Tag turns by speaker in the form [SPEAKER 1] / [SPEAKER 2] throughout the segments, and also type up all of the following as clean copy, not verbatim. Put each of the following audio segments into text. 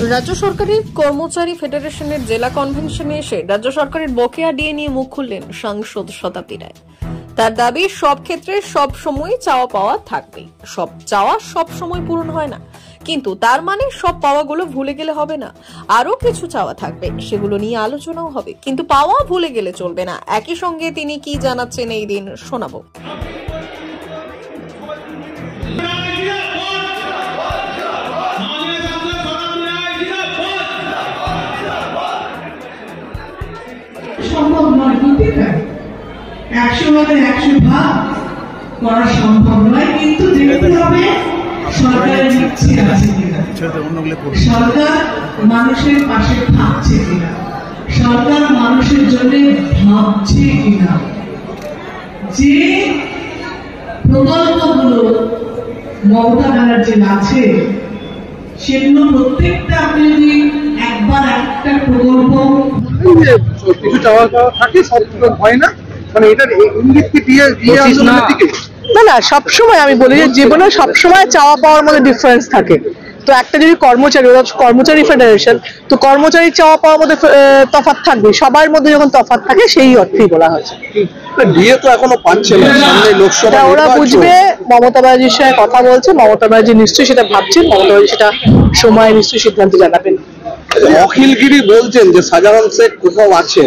[SPEAKER 1] রাজ্য সরকারের কর্মচারী ফেডারেশনের জেলা কনভেনশনে এসে রাজ্য সরকারের বকেয়া ডিএ নিয়ে মুখ খুললেন সাংসদ শতাব্দী রায়। তার দাবি, সব ক্ষেত্রে সব সময় চাওয়া পাওয়া থাকবে, সব চাওয়া সব সময় পূরণ হয় না, কিন্তু তার মানে সব পাওয়াগুলো ভুলে গেলে হবে না, আরো কিছু চাওয়া থাকবে, সেগুলো নিয়ে আলোচনাও হবে, কিন্তু পাওয়া ভুলে গেলে চলবে না। একই সঙ্গে তিনি কি জানাচ্ছেন এই দিন শোনাবো।
[SPEAKER 2] সম্ভব নয়, হতে পারে 100 ভাগে 100 ভাগ করা সম্ভব নয়, কিন্তু দেখতে হবে সরকারের ইচ্ছে আছে কিনা, সরকার মানুষের পাশে থাকছে কিনা, সরকার মানুষের জন্য ভাবছে কিনা। যে প্রকল্পগুলো মমতা ব্যানার্জির আছে সেগুলো প্রত্যেকটা আপনি যদি একবার একটা প্রকল্প
[SPEAKER 3] কিছু চাওয়া পাওয়া থাকে, সব হয় না, মানে এটার ইঙ্গিত কি দিয়ে আন্দোলনের দিকে?
[SPEAKER 4] না, সবসময় আমি বলি যে জীবনে সবসময় চাওয়া পাওয়ার মধ্যে ডিফারেন্স থাকে। তো একটা যদি কর্মচারী ফেডারেশন, তো কর্মচারী চাওয়া পাওয়ার মধ্যে তফাৎ থাকবে, সবার মধ্যে যখন তফাৎ থাকে সেই অর্থেই বলা হয়েছে।
[SPEAKER 3] ডিএ তো এখনো পাচ্ছে না, সামনে লোকসভা
[SPEAKER 4] ওরা বুঝবে, মমতা ব্যানার্জির সঙ্গে কথা বলছে, মমতা ব্যানার্জি নিশ্চয়ই সেটা ভাবছেন, মমতা ব্যানার্জি সেটা সময় নিশ্চয়ই সিদ্ধান্ত জানাবেন।
[SPEAKER 3] অখিলগিরি বলছেন যে শাহজাহান শেখ কোথাও আছে,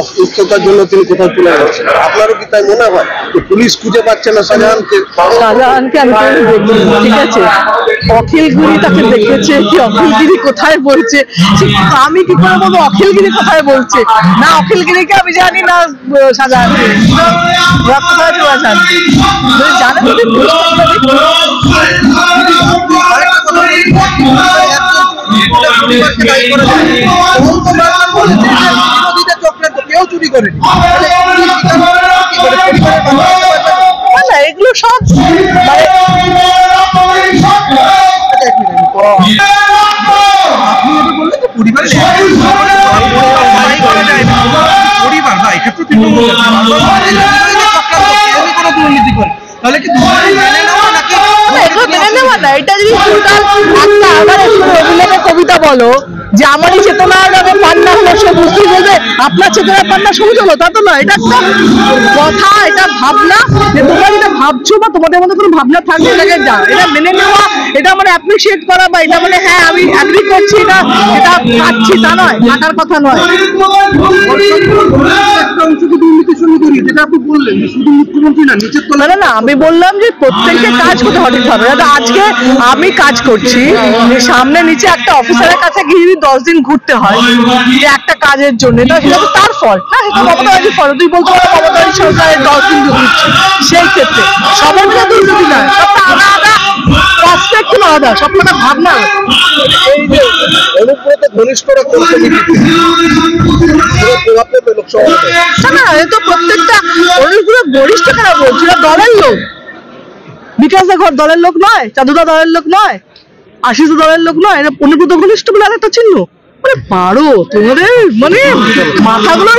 [SPEAKER 3] অসুস্থতার জন্য তিনি কোথাও চলে যাচ্ছেন, আপনারও কি তাই মনে হয় যে পুলিশ খুঁজে পাচ্ছে না শাহজাহানকে?
[SPEAKER 4] শাহজাহানকে আমি দেখিনি, ঠিক আছে, অখিলগিরি তাকে দেখেছে, কি অখিলগিরি কোথায় বলছে আমি কি করে বলবো অখিলগিরি কোথায় বলছে? না অখিলগিরিকে আমি জানি না, শাহজাহানকে কোথায় চলে যান জানেন। এগুলো সব এটা যদি কবিতা বলো যে আমারই চেতনার নামে পান্না হলো, সে বুঝতেই বলবে আপনার চেতনার পান্না সবুজ হলো, তা তো না। এটা একটা কথা, এটা ভাবনা, যে তোমরা যেটা ভাবছো বা তোমাদের মধ্যে কোনো ভাবনা থাকবে এটাকে এটা মেনে নেওয়া, এটা মানে অ্যাপ্রিসিয়েট করা, বা এটা মানে হ্যাঁ আমি অ্যাগ্রি করছি, এটা পাচ্ছি, তা নয়, থাকার কথা নয়। না, আমি বললাম যে প্রত্যেককে কাজ করতে হঠাৎ হবে। আজকে আমি কাজ করছি, সামনে নিচে একটা অফিসারের কাছে গিয়ে 10 দিন ঘুরতে হয় যে একটা কাজের জন্য, এটা তার ফল্ট না, এটা মমতা ব্যানার্জির ফল্ট। তুই বলতে পারো মমতা ব্যানার্জি সরকারের 10 দিন ঘুরছে, সেই ক্ষেত্রে সবার মধ্যে দুর্নীতি নয়, সবটা আলাদা পার্সপেক্টিভ, আলাদা সবটা ভাবনা। এই যে
[SPEAKER 3] অনুব্রত ঘনিষ্ঠরা করছে
[SPEAKER 4] না, এ তো প্রত্যেকটা অনুগুলো বরিষ্ঠ কারা বলছে, দলের লোক। বিকাশ দা ঘর দলের লোক নয়, চাঁদুদা দলের লোক নয়, আশিস দলের লোক নয়, এটা অনুব্রত ঘনিষ্ঠ বলে একটা চিহ্ন। মানে পারো তোমাদের মানে মাথাগুলো